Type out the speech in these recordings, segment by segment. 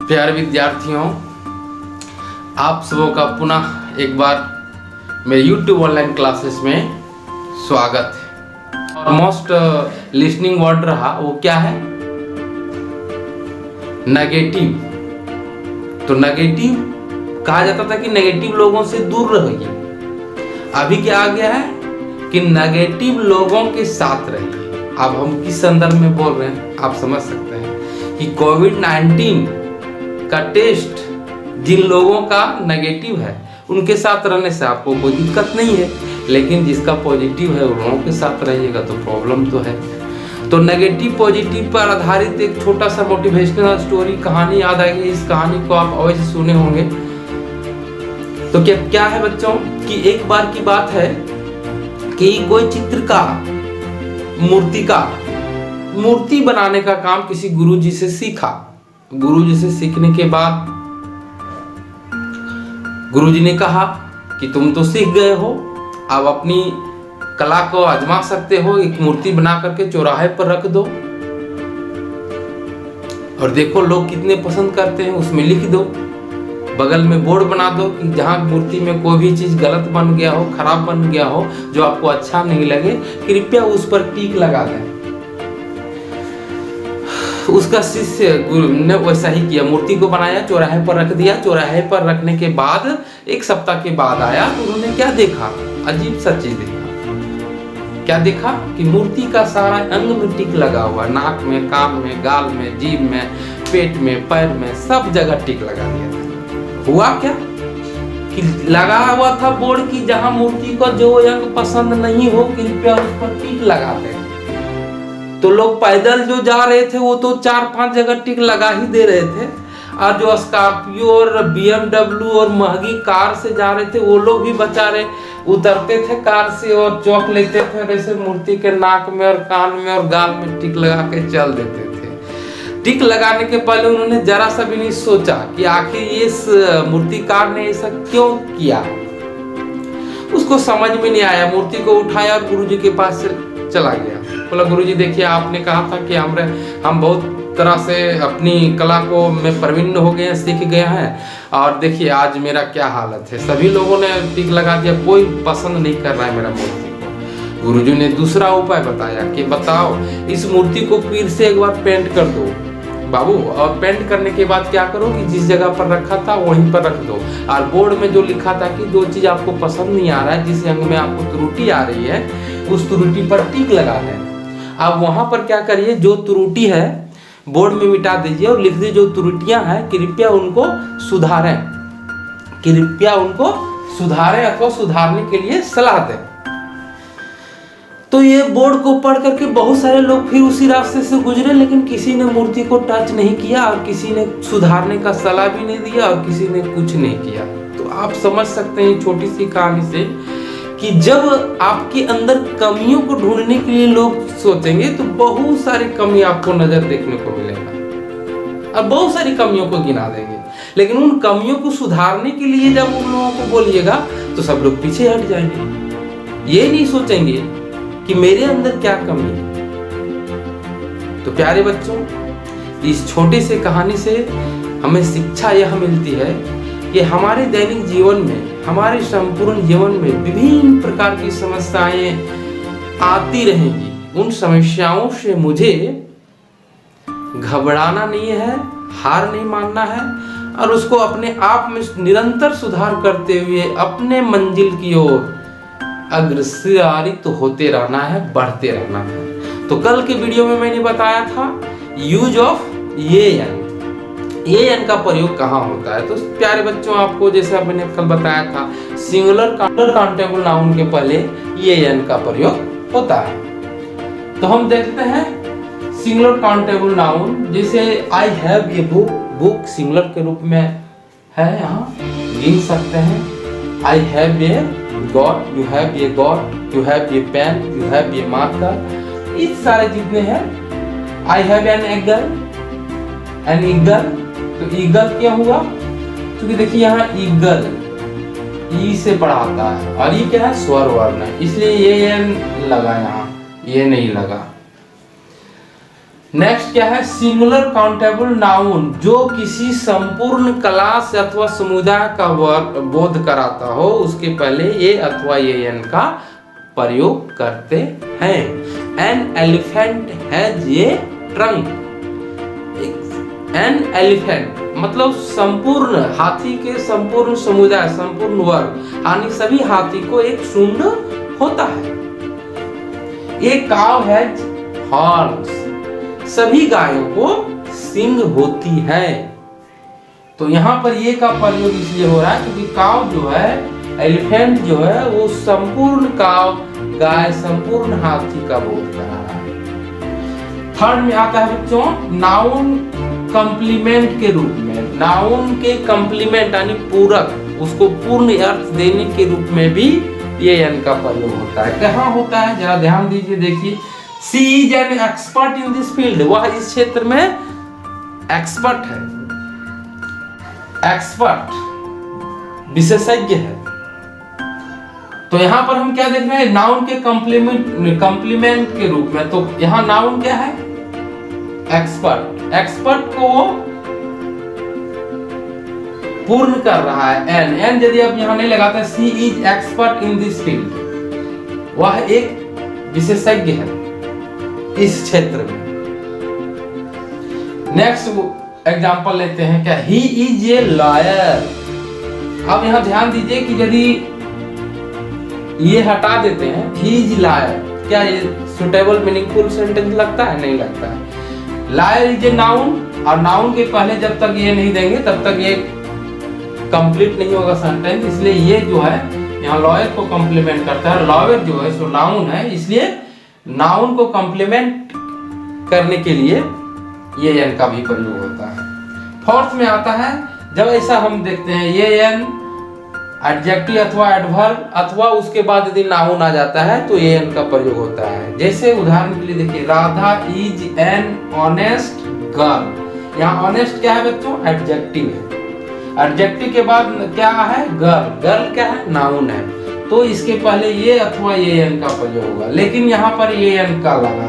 प्यारे विद्यार्थियों, आप सबों का पुनः एक बार मेरे YouTube ऑनलाइन क्लासेस में स्वागत है। और मोस्ट लिसनिंग वर्ड रहा वो क्या है? नेगेटिव। तो नेगेटिव कहा जाता था कि नेगेटिव लोगों से दूर रहिए। अभी क्या आ गया है कि नेगेटिव लोगों के साथ रहिए। अब हम किस संदर्भ में बोल रहे हैं आप समझ सकते हैं कि कोविड-19 का टेस्ट जिन लोगों का नेगेटिव है उनके साथ रहने से आपको कोई दिक्कत नहीं है, लेकिन जिसका पॉजिटिव है उन लोगों के साथ रहिएगा तो प्रॉब्लम तो है। तो नेगेटिव पॉजिटिव पर आधारित एक छोटा सा मोटिवेशनल स्टोरी कहानी याद आई है। इस कहानी को आप अवश्य सुने होंगे। तो क्या है बच्चों कि एक बार की बात है कि कोई चित्रकार मूर्ति बनाने का काम किसी गुरुजी से सीखा। गुरुजी से सीखने के बाद गुरुजी ने कहा कि तुम तो सीख गए हो, अब अपनी कला को आजमा सकते हो। एक मूर्ति बना करके चौराहे पर रख दो और देखो लोग कितने पसंद करते हैं। उसमें लिख दो, बगल में बोर्ड बना दो कि जहाँ मूर्ति में कोई भी चीज गलत बन गया हो, खराब बन गया हो, जो आपको अच्छा नहीं लगे, कृपया उस पर टिक लगा दें। उसका शिष्य गुरु ने वैसा ही किया, मूर्ति को बनाया, चौराहे पर रख दिया। चौराहे पर रखने के बाद एक सप्ताह के बाद आया तो उन्होंने क्या देखा? अजीब सा चीज देखा। क्या देखा कि मूर्ति का सारा अंग में टिक लगा हुआ, नाक में, कान में, गाल में, जीभ में, पेट में, पैर में, सब जगह टिक लगा दिया था। हुआ क्या कि लगा हुआ था बोर्ड की जहां मूर्ति को जो अंग पसंद नहीं हो कृपया उस पर टिक लगा दे। तो लोग पैदल जो जा रहे थे वो तो 4-5 जगह टिक लगा ही दे रहे थे, और जो स्कॉर्पियो और BMW और महंगी कार से जा रहे थे वो लोग भी बेचारे उतरते थे कार से और चौक लेते थे, वैसे मूर्ति के नाक में और कान में और गाल में टिक लगा के चल देते थे। टिक लगाने के पहले उन्होंने जरा सा भी नहीं सोचा कि आखिर इस मूर्तिकार ने ऐसा क्यों किया। उसको समझ में नहीं आया। मूर्ति को उठाया और गुरुजी के पास से चला गया। बोला, गुरुजी देखिए, आपने कहा था कि हम बहुत तरह से अपनी कला को में प्रवीण हो गए हैं, सीख गए हैं, और देखिए आज मेरा क्या हालत है। सभी लोगों ने टिक लगा दिया, कोई पसंद नहीं कर रहा है मेरा मूर्ति को। गुरुजी ने दूसरा उपाय बताया कि बताओ इस मूर्ति को फिर से एक बार पेंट कर दो बाबू, और पेंट करने के बाद क्या करो कि जिस जगह पर रखा था वहीं पर रख दो, और बोर्ड में जो लिखा था कि जो चीज आपको पसंद नहीं आ रहा है, जिस अंग में आपको त्रुटि आ रही है, उस त्रुटि पर टिक लगा दें। अब वहां पर क्या करिए, जो त्रुटि है बोर्ड में मिटा दीजिए और लिख दीजिए जो त्रुटियां हैं कृपया उनको सुधारें, अथवा सुधारने के लिए सलाह दें। तो ये बोर्ड को पढ़ करके बहुत सारे लोग फिर उसी रास्ते से गुजरे, लेकिन किसी ने मूर्ति को टच नहीं किया और किसी ने सुधारने का सलाह भी नहीं दिया और किसी ने कुछ नहीं किया। तो आप समझ सकते हैं छोटी सी कहानी से कि जब आपके अंदर कमियों को ढूंढने के लिए लोग सोचेंगे तो बहुत सारी कमी आपको नजर देखने को मिलेगा और बहुत सारी कमियों को गिना देंगे, लेकिन उन कमियों को सुधारने के लिए जब उन लोगों को बोलिएगा तो सब लोग पीछे हट जाएंगे। ये नहीं सोचेंगे कि मेरे अंदर क्या कमी है। तो प्यारे बच्चों, इस छोटे से कहानी से हमें शिक्षा यह मिलती है कि हमारे दैनिक जीवन में, हमारे संपूर्ण जीवन में विभिन्न प्रकार की समस्याएं आती रहेंगी। उन समस्याओं से मुझे घबराना नहीं है, हार नहीं मानना है, और उसको अपने आप में निरंतर सुधार करते हुए अपने मंजिल की ओर अग्रसरित होते रहना है, बढ़ते रहना है। तो कल के वीडियो में मैंने बताया था यूज ऑफ एन का प्रयोग कहाँ होता है। तो प्यारे बच्चों, आपको जैसे मैंने कल बताया था सिंगुलर काउंटेबल नाउन के पहले एन का प्रयोग होता है। तो हम देखते हैं सिंगुलर काउंटेबल नाउन, जैसे I have a book singular के रूप में है, यहाँ गिन सकते हैं। I have a God, you have a God, you have a pen, you have a marker, इस सारे जितने हैं। I have an eagle, तो ईगल क्या हुआ? क्योंकि देखिए यहाँ ईगल ई से पढ़ाता है और ये क्या है? स्वर वर्ण है, इसलिए ये एन लगा, यहाँ ये नहीं लगा। नेक्स्ट क्या है, सिंगुलर काउंटेबल नाउन, जो किसी संपूर्ण क्लास अथवा समुदाय का बोध कराता हो, उसके पहले ये अथवा ये एन का प्रयोग करते हैं। An elephant has a trunk, an elephant मतलब संपूर्ण हाथी के संपूर्ण समुदाय, संपूर्ण वर्ग, यानी सभी हाथी को एक सूंड होता है। ए काव हैज हॉर्न्स, सभी गायों को सींग होती है। तो यहाँ पर ये का प्रयोग इसलिए हो रहा है क्योंकि काव जो है, एलिफेंट जो है, वो संपूर्ण काव गाय, संपूर्ण हाथी का बोध कर रहा है। थर्ड में आता है बच्चों नाउन कॉम्प्लीमेंट के रूप में, नाउन के कॉम्प्लीमेंट यानी पूरक, उसको पूर्ण अर्थ देने के रूप में भी ये एन का प्रयोग होता है। कहाँ होता है जरा ध्यान दीजिए, देखिए, she is an expert in this field, वह इस क्षेत्र में एक्सपर्ट है, एक्सपर्ट विशेषज्ञ है। तो यहां पर हम क्या देख रहे हैं, नाउन के कॉम्प्लीमेंट के रूप में। तो यहां नाउन क्या है, एक्सपर्ट, एक्सपर्ट को पूर्ण कर रहा है एन, एन यदि आप यहां नहीं लगाते, she is expert in this field, वह एक विशेषज्ञ है इस क्षेत्र में। नेक्स्ट एग्जांपल लेते हैं, क्या, ही इज ए लॉयर। अब यहां ध्यान दीजिए कि यदि ये हटा देते हैं, ही इज लॉयर, क्या ये सुटेबल मीनिंगफुल सेंटेंस लगता है? नहीं लगता है। लायर इज ए नाउन, और नाउन के पहले जब तक ये नहीं देंगे तब तक ये कंप्लीट नहीं होगा सेंटेंस, इसलिए ये जो है यहाँ लॉयर को कॉम्प्लीमेंट करता है। लॉयर जो है सो नाउन है, इसलिए नाउन को कॉम्प्लीमेंट करने के लिए ये एन का भी प्रयोग होता है। फोर्थ में आता है, जब ऐसा हम देखते हैं ये एन एडजेक्टिव अथवा एडवर्ब अथवा उसके बाद यदि नाउन आ जाता है तो ये एन का प्रयोग होता है। जैसे उदाहरण के लिए देखिए, Radha is an honest girl. यहाँ ऑनेस्ट क्या है बच्चों? एडजेक्टिव है। एडजेक्टिव के बाद क्या है? गर्ल। गर्ल क्या है? नाउन है। तो इसके पहले ये अथवा ये एन का प्रयोग होगा, लेकिन यहाँ पर ये एन का लगा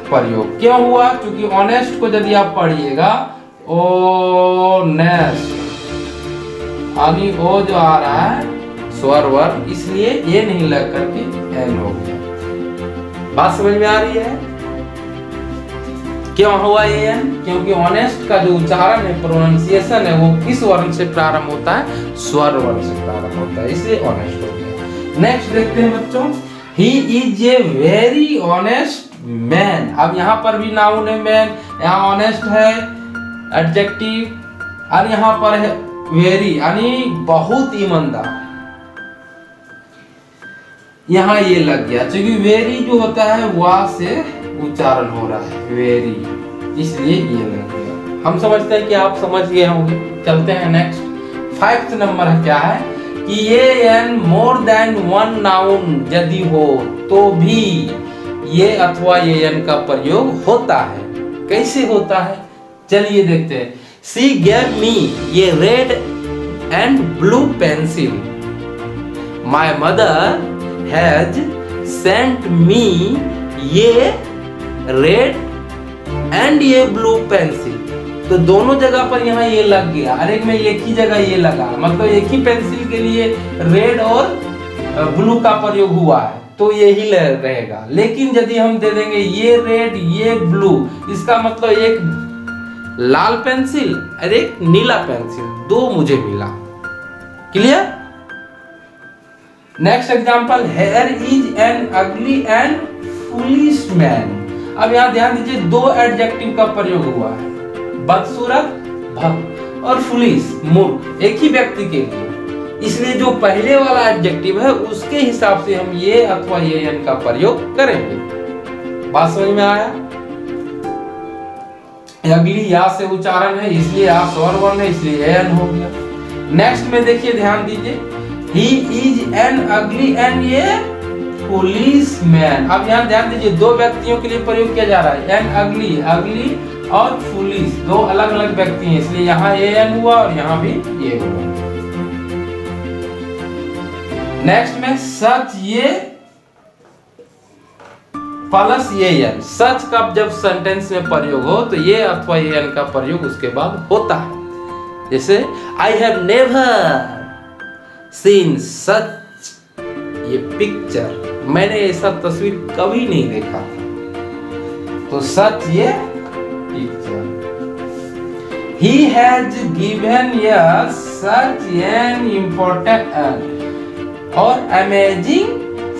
प्रयोग क्यों हुआ? क्योंकि ऑनेस्ट को यदि आप पढ़िएगा ओनेस्ट, यानी ओ जो आ रहा है स्वर वर्ण, इसलिए ये नहीं लग करके एन हो गया। बात समझ में आ रही है? क्यों हुआ ये एन? क्योंकि ऑनेस्ट का जो उच्चारण है, प्रोनाउंसिएशन है, वो किस वर्ण से प्रारंभ होता है? स्वर वर्ण से प्रारंभ होता है, इसलिए ऑनेस्ट हो गया। नेक्स्ट देखते हैं बच्चों, he is a very honest man. अब यहाँ पर भी नाउन है मैन, यहाँ ऑनेस्ट है एडजेक्टिव, और यहाँ पर है वेरी यानी बहुत ईमानदार। यहाँ ये लग गया क्योंकि वेरी जो होता है वह से उच्चारण हो रहा है वेरी, इसलिए ये लग गया। हम समझते हैं कि आप समझ गए होंगे। चलते हैं नेक्स्ट। 5th नंबर है क्या है कि ये N more than one noun यदि हो तो भी ये अथवा ये एन का प्रयोग होता है। कैसे होता है चलिए देखते हैं। She gave me a red and blue pencil. My mother has sent me a red and a blue pencil. तो दोनों जगह पर यहाँ ये लग गया, हर एक में एक ही जगह ये लगा, मतलब एक ही पेंसिल के लिए रेड और ब्लू का प्रयोग हुआ है, तो यही रहेगा। लेकिन यदि हम दे देंगे ये रेड ये ब्लू, इसका मतलब एक लाल पेंसिल और एक नीला पेंसिल, दो मुझे मिला। Clear? Next example, here is an अगली एंड फूलिश मैन। अब यहां ध्यान दीजिए, दो एडजेक्टिव का प्रयोग हुआ है, बदसूरत भक्त और फुलिश मूर्ख, एक ही व्यक्ति के लिए। इसलिए जो पहले वाला एडजेक्टिव है उसके हिसाब से हम ये अथवा ये एन का प्रयोग करेंगे। बात समझ में आया? अगली या से उच्चारण है, इसलिए या स्वर वर्ण है, इसलिए एन हो गया। नेक्स्ट में देखिए, ध्यान दीजिए, ही इज एन अगली एंड ये फुलिश मैन। अब यहाँ ध्यान दीजिए, दो व्यक्तियों के लिए प्रयोग किया जा रहा है, एन अगली, अगली और फुलिश, दो अलग अलग व्यक्ति हैं, इसलिए यहाँ ए एन हुआ और यहाँ भी ये हुआ। नेक्स्ट में सच ये प्लस ये एन, सच का जब सेंटेंस में प्रयोग हो तो ये अथवा ये एन का प्रयोग उसके बाद होता है। जैसे आई हैव नेवर सीन सच ये पिक्चर, मैंने ऐसा तस्वीर कभी नहीं देखा था, तो सच ये picture. He has given us such an important और amazing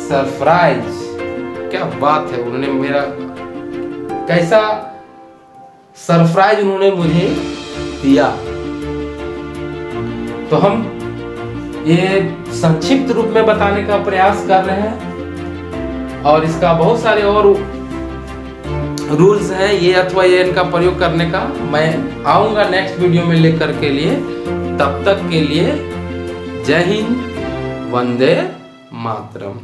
सरप्राइज। क्या बात है, उन्होंने मेरा कैसा सरप्राइज उन्होंने मुझे दिया। तो हम ये संक्षिप्त रूप में बताने का प्रयास कर रहे हैं और इसका बहुत सारे और रूल्स हैं ये अथवा ये इनका प्रयोग करने का। मैं आऊंगा नेक्स्ट वीडियो में लेकर के लिए। तब तक के लिए जय हिंद, वंदे मातरम।